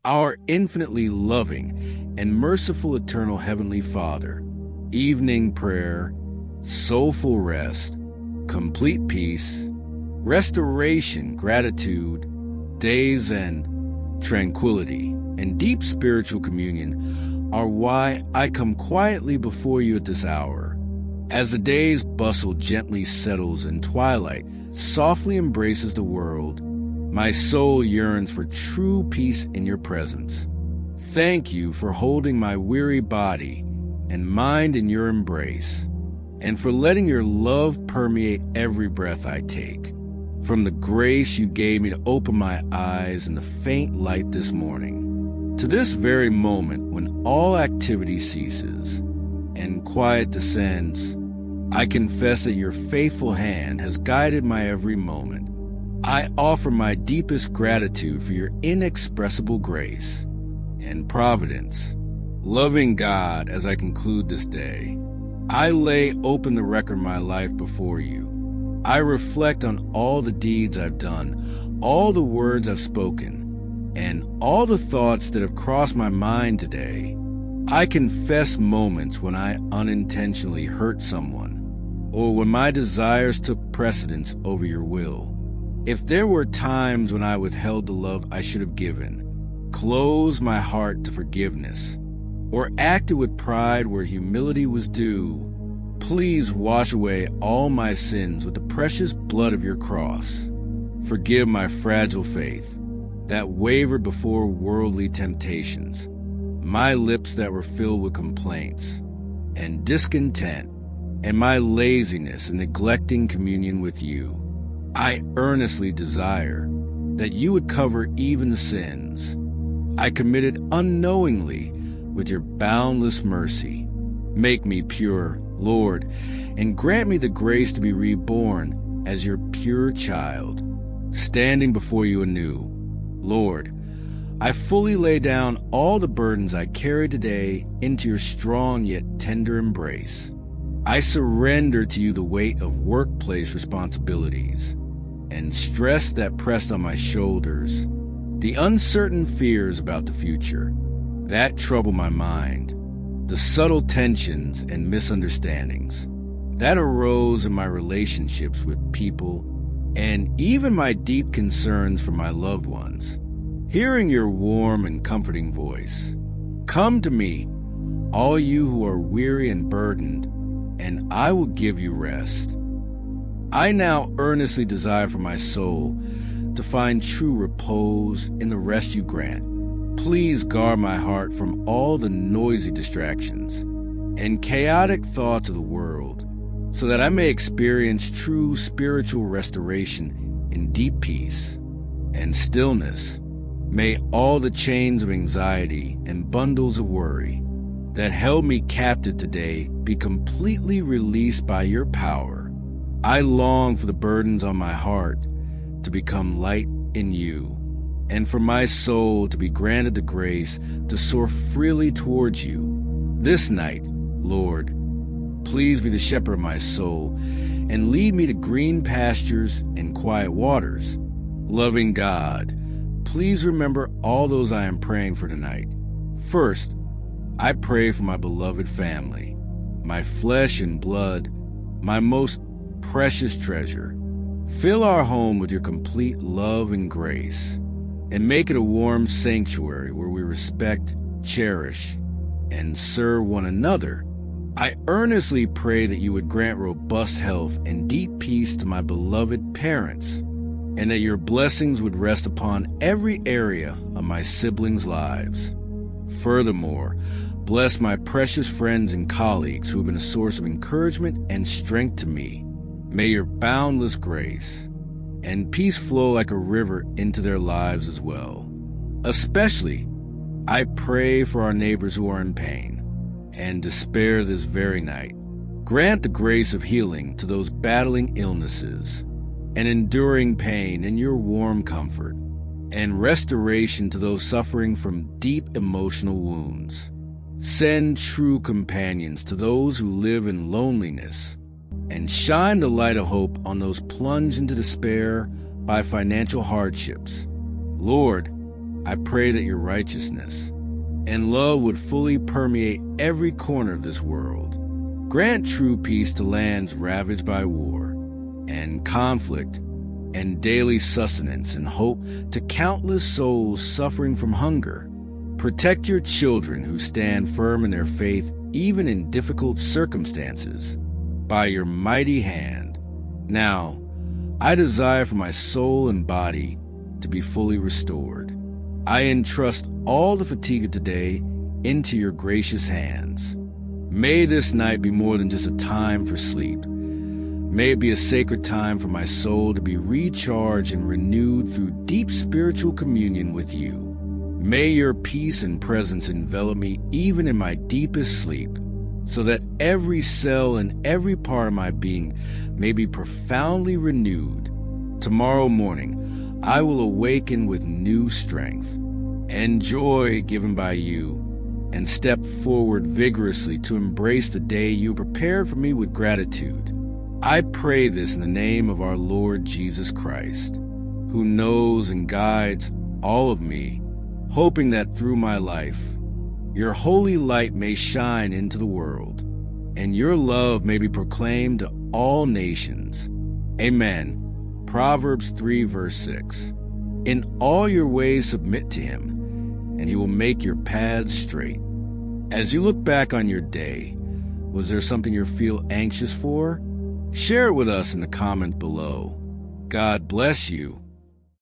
Our infinitely loving and merciful eternal Heavenly Father, evening prayer, soulful rest, complete peace, restoration, gratitude, days and tranquility, and deep spiritual communion are why I come quietly before you at this hour. As the day's bustle gently settles and twilight softly embraces the world, my soul yearns for true peace in your presence. Thank you for holding my weary body and mind in your embrace, and for letting your love permeate every breath I take. From the grace you gave me to open my eyes in the faint light this morning, to this very moment when all activity ceases and quiet descends, I confess that your faithful hand has guided my every moment. I offer my deepest gratitude for your inexpressible grace and providence. Loving God, as I conclude this day, I lay open the record of my life before you. I reflect on all the deeds I've done, all the words I've spoken, and all the thoughts that have crossed my mind today. I confess moments when I unintentionally hurt someone, or when my desires took precedence over your will. If there were times when I withheld the love I should have given, closed my heart to forgiveness, or acted with pride where humility was due, please wash away all my sins with the precious blood of your cross. Forgive my fragile faith that wavered before worldly temptations, my lips that were filled with complaints and discontent, and my laziness in neglecting communion with you. I earnestly desire that you would cover even the sins I committed unknowingly with your boundless mercy. Make me pure, Lord, and grant me the grace to be reborn as your pure child, standing before you anew. Lord, I fully lay down all the burdens I carry today into your strong yet tender embrace. I surrender to you the weight of workplace responsibilities and stress that pressed on my shoulders, the uncertain fears about the future that trouble my mind, the subtle tensions and misunderstandings that arose in my relationships with people, and even my deep concerns for my loved ones. Hearing your warm and comforting voice, come to me, all you who are weary and burdened, and I will give you rest. I now earnestly desire for my soul to find true repose in the rest you grant. Please guard my heart from all the noisy distractions and chaotic thoughts of the world, so that I may experience true spiritual restoration in deep peace and stillness. May all the chains of anxiety and bundles of worry that held me captive today be completely released by your power. I long for the burdens on my heart to become light in you, and for my soul to be granted the grace to soar freely towards you. This night, Lord, please be the shepherd of my soul and lead me to green pastures and quiet waters. Loving God, please remember all those I am praying for tonight. First, I pray for my beloved family, my flesh and blood, my most precious treasure. Fill our home with your complete love and grace, and make it a warm sanctuary where we respect, cherish, and serve one another. I earnestly pray that you would grant robust health and deep peace to my beloved parents, and that your blessings would rest upon every area of my siblings' lives. Furthermore, bless my precious friends and colleagues who have been a source of encouragement and strength to me. May your boundless grace and peace flow like a river into their lives as well. Especially, I pray for our neighbors who are in pain and despair this very night. Grant the grace of healing to those battling illnesses and enduring pain in your warm comfort, and restoration to those suffering from deep emotional wounds. Send true companions to those who live in loneliness, and shine the light of hope on those plunged into despair by financial hardships. Lord, I pray that your righteousness and love would fully permeate every corner of this world. Grant true peace to lands ravaged by war and conflict, and daily sustenance and hope to countless souls suffering from hunger. Protect your children who stand firm in their faith even in difficult circumstances by your mighty hand. Now, I desire for my soul and body to be fully restored. I entrust all the fatigue of today into your gracious hands. May this night be more than just a time for sleep. May it be a sacred time for my soul to be recharged and renewed through deep spiritual communion with you. May your peace and presence envelop me even in my deepest sleep, so that every cell and every part of my being may be profoundly renewed. Tomorrow morning, I will awaken with new strength and joy given by you, and step forward vigorously to embrace the day you prepared for me with gratitude. I pray this in the name of our Lord Jesus Christ, who knows and guides all of me, hoping that through my life, your holy light may shine into the world, and your love may be proclaimed to all nations. Amen. Proverbs 3, verse 6. In all your ways submit to him, and he will make your paths straight. As you look back on your day, was there something you feel anxious for? Share it with us in the comment below. God bless you,